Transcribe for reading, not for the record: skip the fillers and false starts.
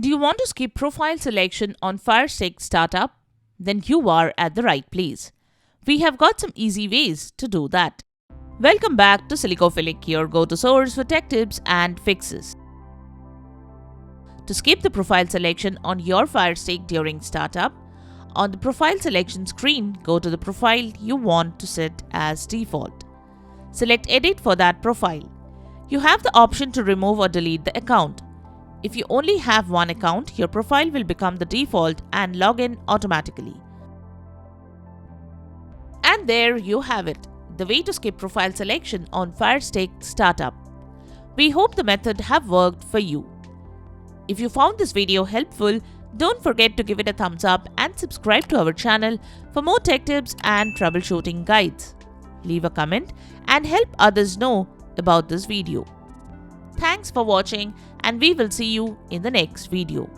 Do you want to skip profile selection on Fire Stick Startup? Then you are at the right place. We have got some easy ways to do that. Welcome back to Silicophilic, your go-to source for tech tips and fixes. To skip the profile selection on your Fire Stick during startup, on the profile selection screen, go to the profile you want to set as default. Select Edit for that profile. You have the option to remove or delete the account. If you only have one account, your profile will become the default and log in automatically. And there you have it, the way to skip profile selection on Fire Stick Startup. We hope the method have worked for you. If you found this video helpful, don't forget to give it a thumbs up and subscribe to our channel for more tech tips and troubleshooting guides. Leave a comment and help others know about this video. Thanks for watching, and we will see you in the next video.